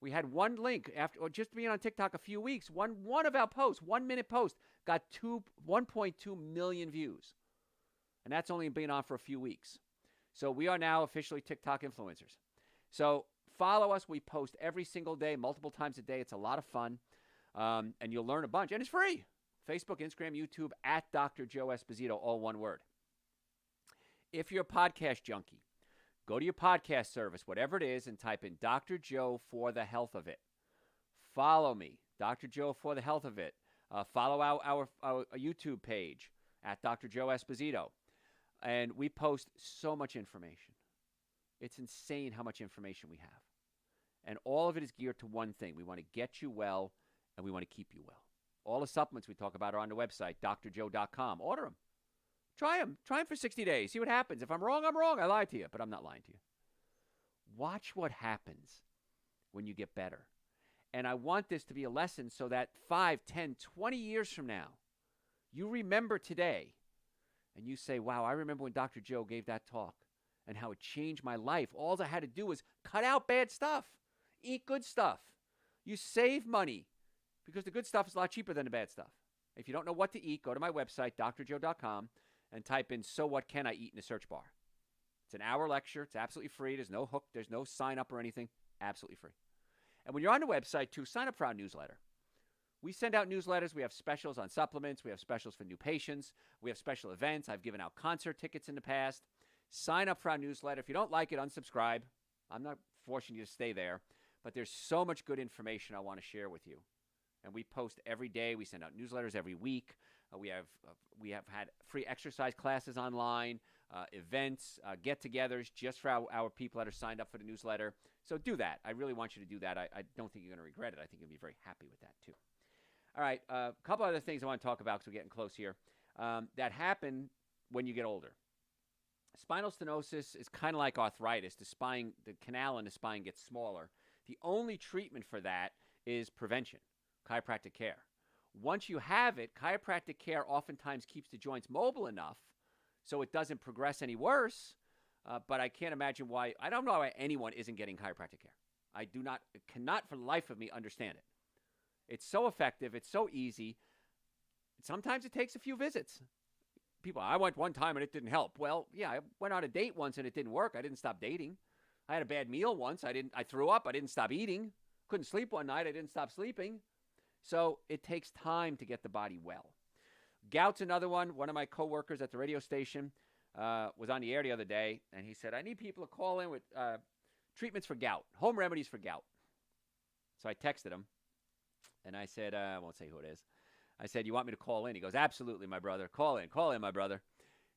We had one link after just being on TikTok a few weeks. One of our posts, 1 minute post, got 1.2 million views. And that's only been on for a few weeks. So we are now officially TikTok influencers. So follow us. We post every single day, multiple times a day. It's a lot of fun. And you'll learn a bunch. And it's free. Facebook, Instagram, YouTube, at Dr. Joe Esposito, all one word. If you're a podcast junkie, go to your podcast service, whatever it is, and type in Dr. Joe for the health of it. Follow me, Dr. Joe for the health of it. Follow our YouTube page at Dr. Joe Esposito. And we post so much information. It's insane how much information we have. And all of it is geared to one thing. We want to get you well, and we want to keep you well. All the supplements we talk about are on the website, drjoe.com. Order them. Try them. Try them for 60 days. See what happens. If I'm wrong, I'm wrong. I lied to you, but I'm not lying to you. Watch what happens when you get better. And I want this to be a lesson so that 5, 10, 20 years from now, you remember today and you say, wow, I remember when Dr. Joe gave that talk and how it changed my life. All I had to do was cut out bad stuff, eat good stuff. You save money. Because the good stuff is a lot cheaper than the bad stuff. If you don't know what to eat, go to my website, drjoe.com, and type in, so what can I eat in the search bar. It's an hour lecture. It's absolutely free. There's no hook. There's no sign up or anything. Absolutely free. And when you're on the website, too, sign up for our newsletter. We send out newsletters. We have specials on supplements. We have specials for new patients. We have special events. I've given out concert tickets in the past. Sign up for our newsletter. If you don't like it, unsubscribe. I'm not forcing you to stay there. But there's so much good information I want to share with you. And we post every day. We send out newsletters every week. We have had free exercise classes online, events, get-togethers just for our people that are signed up for the newsletter. So do that. I really want you to do that. I don't think you're going to regret it. I think you'll be very happy with that too. All right, a couple other things I want to talk about because we're getting close here that happen when you get older. Spinal stenosis is kind of like arthritis. The canal in the spine gets smaller. The only treatment for that is prevention. Chiropractic care. Once you have it, chiropractic care oftentimes keeps the joints mobile enough so it doesn't progress any worse, but I can't imagine why. I don't know why anyone isn't getting chiropractic care. I cannot for the life of me understand it. It's so effective. It's so easy. Sometimes it takes a few visits. People, I went one time and it didn't help. Well, yeah, I went on a date once and it didn't work. I didn't stop dating. I had a bad meal once. I threw up. I didn't stop eating. Couldn't sleep one night. I didn't stop sleeping. So it takes time to get the body well. Gout's another one. One of my coworkers at the radio station, was on the air the other day, and he said, I need people to call in with treatments for gout, home remedies for gout. So I texted him, and I said, I won't say who it is. I said, you want me to call in? He goes, absolutely, my brother. Call in, my brother.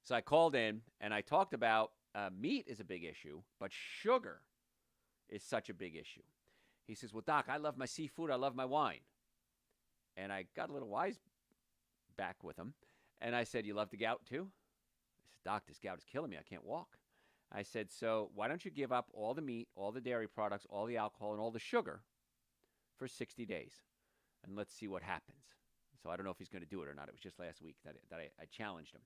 So I called in, and I talked about meat is a big issue, but sugar is such a big issue. He says, well, Doc, I love my seafood. I love my wine. And I got a little wise back with him. And I said, you love the gout too? He said, Doc, this gout is killing me. I can't walk. I said, so why don't you give up all the meat, all the dairy products, all the alcohol, and all the sugar for 60 days? And let's see what happens. So I don't know if he's going to do it or not. It was just last week that I challenged him.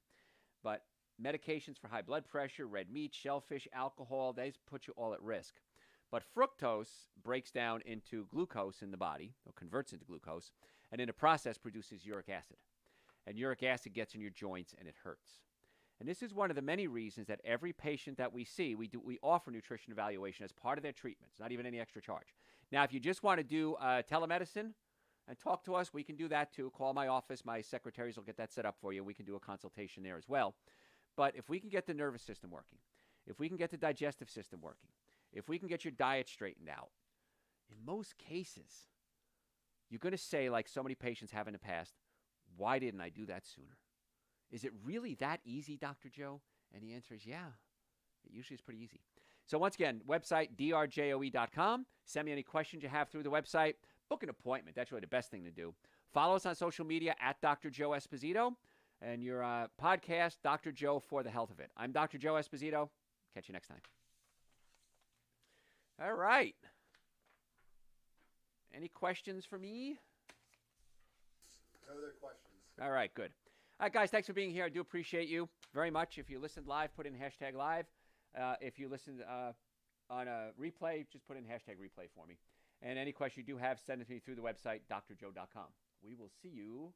But medications for high blood pressure, red meat, shellfish, alcohol, they put you all at risk. But fructose breaks down into glucose in the body, or converts into glucose, and in the process produces uric acid. And uric acid gets in your joints and it hurts. And this is one of the many reasons that every patient that we see, we offer nutrition evaluation as part of their treatments, not even any extra charge. Now, if you just want to do telemedicine and talk to us, we can do that too. Call my office. My secretaries will get that set up for you. We can do a consultation there as well. But if we can get the nervous system working, if we can get the digestive system working, if we can get your diet straightened out, in most cases, you're going to say, like so many patients have in the past, why didn't I do that sooner? Is it really that easy, Dr. Joe? And the answer is, yeah, it usually is pretty easy. So once again, website, drjoe.com. Send me any questions you have through the website. Book an appointment. That's really the best thing to do. Follow us on social media at Dr. Joe Esposito. And your podcast, Dr. Joe for the Health of It. I'm Dr. Joe Esposito. Catch you next time. All right. Any questions for me? No other questions. All right, good. All right, guys, thanks for being here. I do appreciate you very much. If you listened live, put in hashtag live. If you listened on a replay, just put in hashtag replay for me. And any question you do have, send it to me through the website, drjoe.com. We will see you